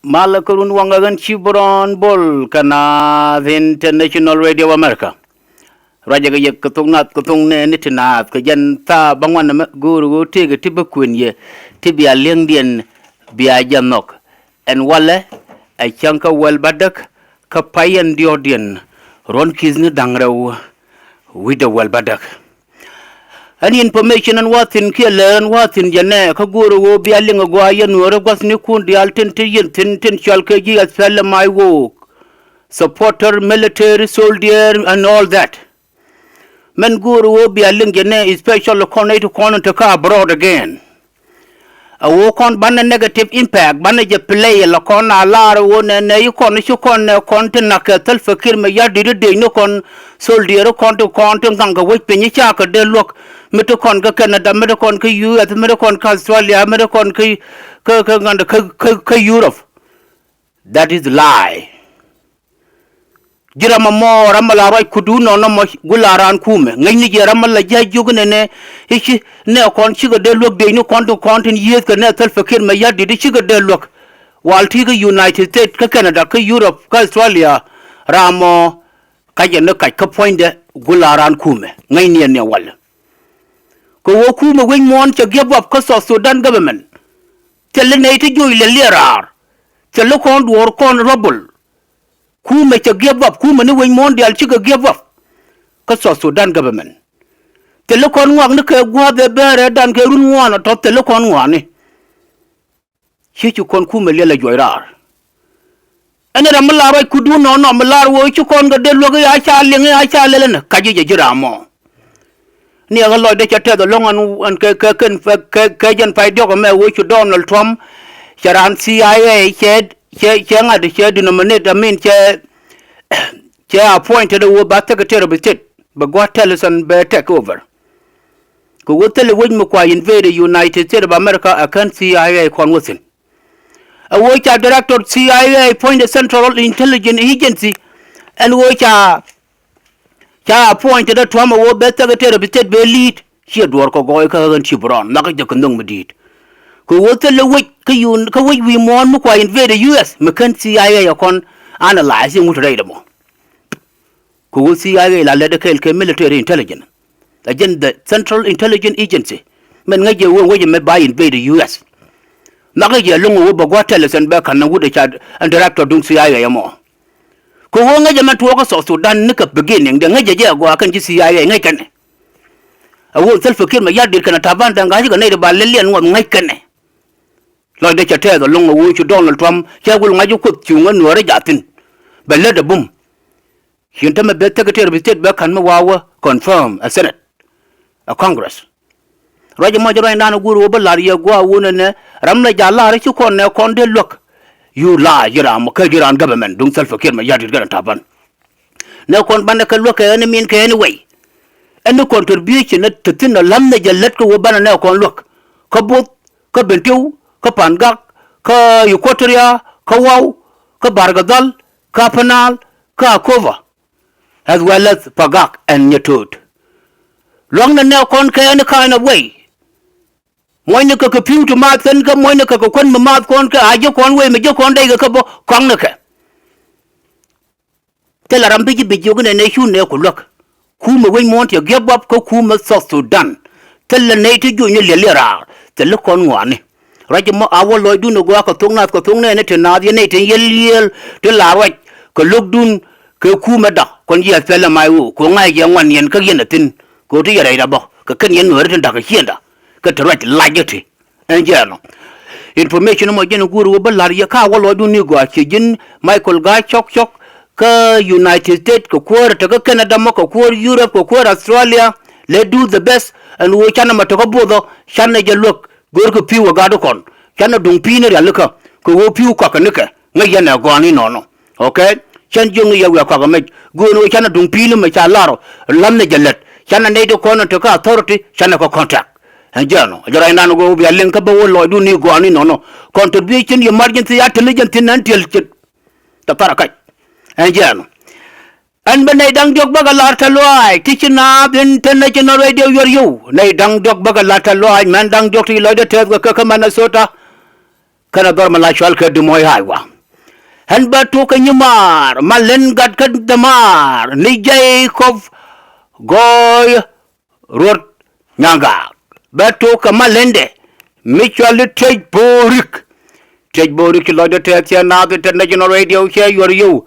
Malakurun wangagan Chibron Bol kana the International Radio America. Raja ga yek katung nat katung ne nitinat ka jan ta bangwan na guru tege tiba kunye tibia lengdien bia janok en wale ay chanka wel badak ka payan diodien ron kizni dangraw wida wel badak. Any information and what in Killer what in Jane, Kaguru will be a linguayan, or a was Nikun, the Altentin, Tintin, Chalkaji, as fell my work. Supporter, military, soldier, and all that. Men Guru will be a lingane, special corner to corner to car abroad again. A walk on banner negative impact, manager play, Lacona, Lara, one, and you con, content, Nakatel, Fakir, Mayadi, de no con, soldier, content, Ganga, which Penichaka, they look. Metacon Canada, Metacon US, Metacon Australia, Metacon Europe. That is lie. Jirama mo ramala right kudu no gularan kume. Ngani ramala jugune he ne kon sugar de look de no content years can self fakir me ya did sugar de look. While Tiga United States, Canada, Europe, Australia, Ramo, Kayana point gularan kume. Ngani ne wall. Ko kuma wing mon to give up cause of Sudan government. Tell the native you N.I.R.A. Tell the con war con rubble. Kuma to give up, kuma no wing mon the Alchiga give up cause of Sudan government. Tell the con one look at what the bear than Gerun one or top the look on one. She you con kuma lila joyrar. And then a malara could do no malar wo you con the dead logo I shall Kaji Jiramo. Near a lot that you tell the long and Kajan Paidoga may wish you Donald Trump, Sharan CIA said, Changa the chair denominate, I mean, chair appointed a but secretary of state, but what tell us and bear take over. Go tell the Wingmakwa invade the United States of America, I can't CIA conwithin. A watch our director CIA appointed Central Intelligence Agency and watch our appointed a trauma war better the state be lead. She had work or go and Chibron, Naka Jakandung Medit. Who will tell the week we more Mukwa invade the US, McKenzie CIA upon analyzing what readable. Who will CIA la letter military intelligence. Again, the Central Intelligence Agency. Men Naja won't you may buy invade the US. Naka long over what tell us and back and would and director don't CIA more. Ko nga jama to ko Sudan nika beginning da ngaje je go akan ji CIA ngai kane awu self kir ma yadir kana taban da ngaji ga ne da balalian wa ngai kane lo de chate da longo wo chu Donald Trump ya gul ngaji ko chu nga no ra jatin balle da bum shin ta ma be secretary of state ba kan ma wawa confirm a senate a congress roje mo jaro ndana guru ba lar ya go wona ne ramna jalla ra ci kon ne kon de lok you lie, Jiram, Kajiran government, don't self care my yard is going to happen. No con banaka look at any mean anyway. And the contribution to thin a lamna let go banana con look. Kabut, Kabentu, Kapangak, Ka Yukotoria, Kawaw, Kabargadal, Kapanal, Kakova, as well as Pagak and Yatut. Long the now con any kind of way. Moina ka computer math and ka moina ka kon math kon ka ajo kon we me jo kon dai ka bo kon na ka tela rambi ji bijo ne ne shu ne ko lok ku me we mont ya give up ko ku me South Sudan tela ne ti jo ne le ra tela kon ngwane rajo mo awo loy du no go ka tong ne ne te na ye ne te yel te la wa ko lok dun ke ku me da kon ya tela mai wo ko ngai ya ngwan yen ka yen tin ko ti ya da bo ka ken yen no re da ka hienda get right like it and journal information mo gen guru balar ya ka walo du ni go ci jin Michael ga chok ka United States ko ko ta ka Canada mo ko Europe ko Australia let do the best and we chana ma to ko bodo chana je look gor ko piwa ga do kon chana dung pine ya luka ko wo piu ko ka nika ngai na go ni no okay chan jung ya wa ko ga me go no chana dung pine ma cha laro lam ne jalet chana ne do ko no to ka authority chana ko contact and journal jara nanu go be link ba wo lo du ni go ani no contribution emergency intelligence until ta tarakai and journal and ben dang jog baga larta loai tichina bin international radio yor you nei dang jog baga larta loai man dang jog ti lo de te ka Minnesota kana dor ma la shal ka du moy haywa han ba to ka nyamar malen gat ka damar ni Jacob goy rot nyanga ba to ka malende mutual tej borik lo de te na the international radio here you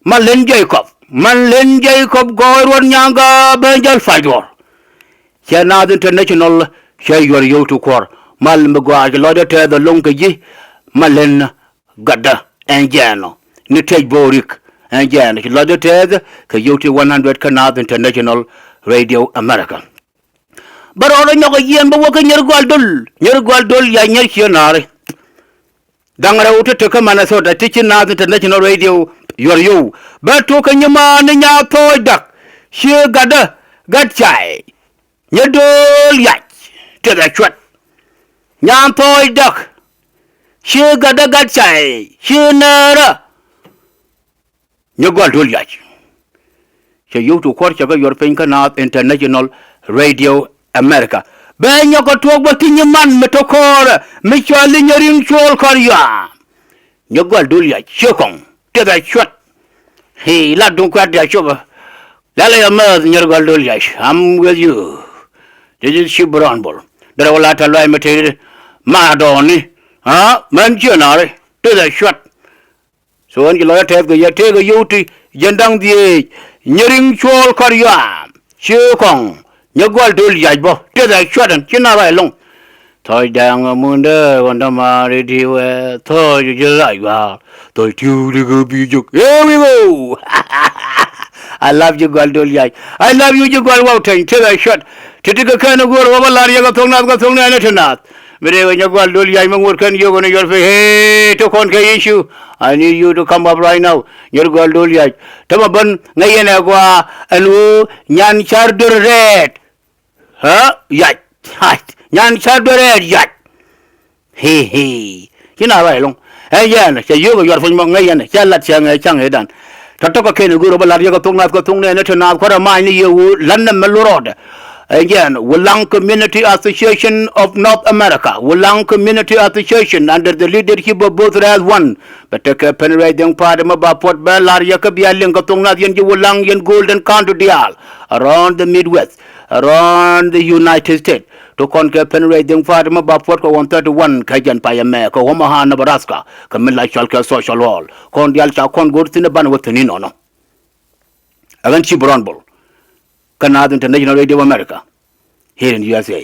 malen Jacob goy rot nyanga benjal fajor here na the international here you to kor mal mgwa lo de te the long ji malen gada enjano ni tej borik enjano lo de te ka yote 100 Canada International Radio America baroro nyoko yen ba woka nyer gwaldol ya nyer kionare dangara uta teka mana so da tikin na International Radio yo ba to ka nyama ne nya to dak shi gada gatchai nyedol ya te da chwat nya to dak shi gada gatchai shi nara nyegwaldol ya she yo to kwar chaga yor penka na International Radio America ben yoko to gbati man metokora mi chali nyarin chol karya nyogwal dulya chokong te da chwat he la don kwa da choba la la ma nyogwal dulya I'm with you this is shibran bol dara wala ta loy mate ma doni ha man chenare te da chwat so an lo ta ga ya te ga yuti jendang die nyarin chol karya chokong nhớ đôi dài bo tiếc là chuyện đàn chuyện nào vậy long thôi đang muốn đó còn đâu mà đi thôi chứ lại vào tôi thiếu đi cái ví dụ here we go I love you girl đôi dài I love you girl wow thành tiếc là chuyện thì cái cái nó gọi là la riêng cái thong này thế nào bây giờ nhớ girl đôi dài mà ngồi cái yêu cái này hey to con cái issue I need you to come up right now nhớ girl đôi dài thế mà bên ngay này qua anh nhan char red hả yạch nhan sao đôi yạch he chứ nào vậy luôn ấy giờ này sẽ yêu cái phần mong ngay này sẽ lật sang ngay chẳng ấy đàn thật tất cả cái này guru balar cái tung này nó thế nào có mai ni yêu lần năm lorod ấy giờ Wulang Community Association of North America Wulang Community Association under the leadership of both as one but take penetrating part mà bà port balar cái bia liên cái tung này yên Wulang yên Golden County deal around the Midwest around the United States to conquer penetrating far ma ba port ko 131 kajan payame ko Omaha Nebraska kamila chalka social hall kon dial cha kon gortine ban wotini nono agan chi bronbol Canada International Radio America here in USA